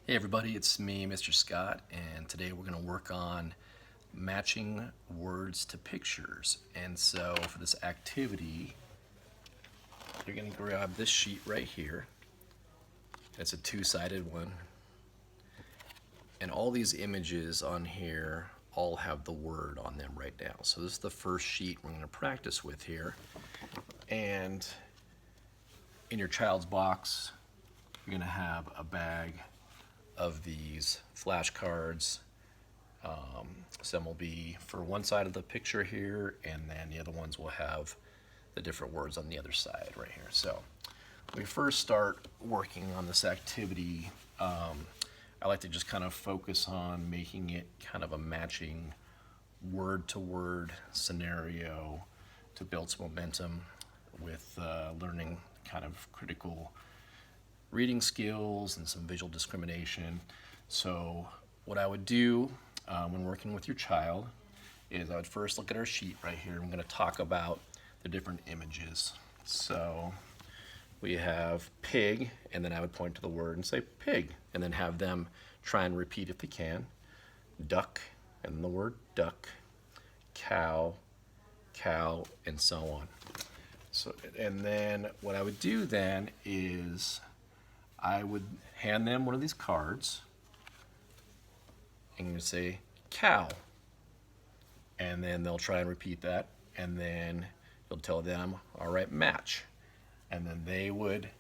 Hey everybody, it's me, Mr. Scott, and today we're going to work on matching words to pictures. And so for this activity, you're going to grab this sheet right here. It's a two-sided one. And all these images on here all have the word on them right now. So this is the first sheet we're going to practice with here. And in your child's box, you're going to have a bag of these flashcards. Some will be for one side of the picture here, and then the other ones will have the different words on the other side right here. So when we first start working on this activity, I like to just kind of focus on making it kind of a matching word-to-word scenario to build some momentum with learning kind of critical reading skills and some visual discrimination. So what I would do when working with your child is I would first look at our sheet right here. I'm going to talk about the different images. So we have pig, and then I would point to the word and say pig, and then have them try and repeat if they can. Duck, and then the word duck. Cow, cow, and so on. So, and then what I would do then is I would hand them one of these cards and say cow, and then they'll try and repeat that, and then you'll tell them, all right, match, and then they would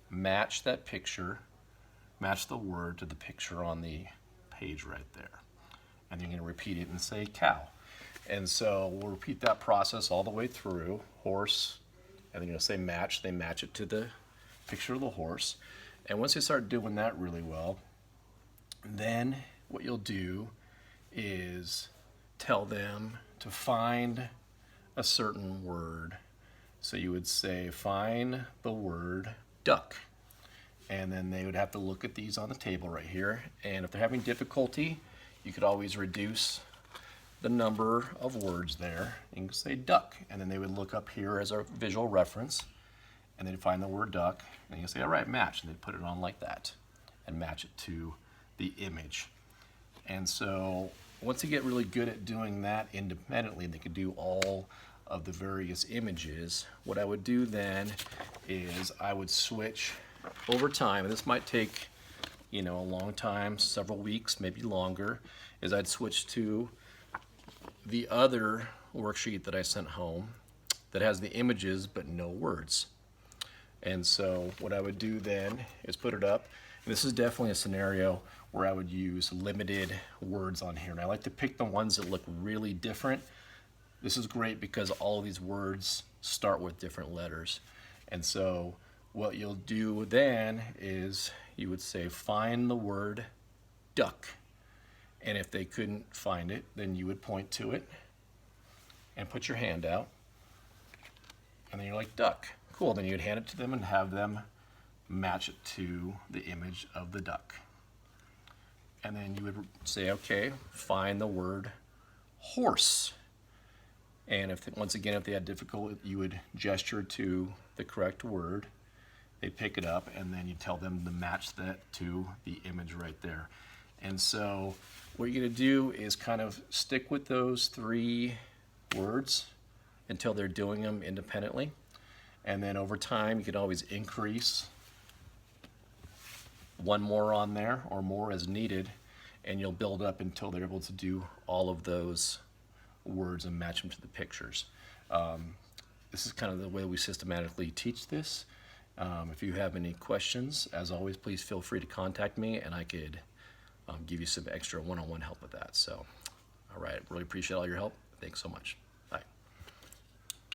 match that picture, match the word to the picture on the page right there, and you're going to repeat it and say cow. And so we'll repeat that process all the way through. Horse, and then you'll say match, they match it to the picture of the horse. And once you start doing that really well, then what you'll do is tell them to find a certain word. So you would say, find the word duck. And then they would have to look at these on the table right here. And if they're having difficulty, you could always reduce the number of words there and say duck. And then they would look up here as a visual reference, and they'd find the word duck, and you say, all right, match, and they'd put it on like that and match it to the image. And so once they get really good at doing that independently, they could do all of the various images. What I would do then is I would switch over time, and this might take, a long time, several weeks, maybe longer, is I'd switch to the other worksheet that I sent home that has the images but no words. And so what I would do then is put it up. And this is definitely a scenario where I would use limited words on here. And I like to pick the ones that look really different. This is great because all of these words start with different letters. And so what you'll do then is you would say, find the word duck. And if they couldn't find it, then you would point to it and put your hand out. And then you're like, duck. Cool, then you'd hand it to them and have them match it to the image of the duck. And then you would say, okay, find the word horse. And once again, if they had difficulty, you would gesture to the correct word. They'd pick it up, and then you tell them to match that to the image right there. And so what you're going to do is kind of stick with those three words until they're doing them independently. And then over time, you can always increase one more on there or more as needed, and you'll build up until they're able to do all of those words and match them to the pictures. This is kind of the way we systematically teach this. If you have any questions, as always, please feel free to contact me, and I could give you some extra one-on-one help with that. So, all right, really appreciate all your help. Thanks so much.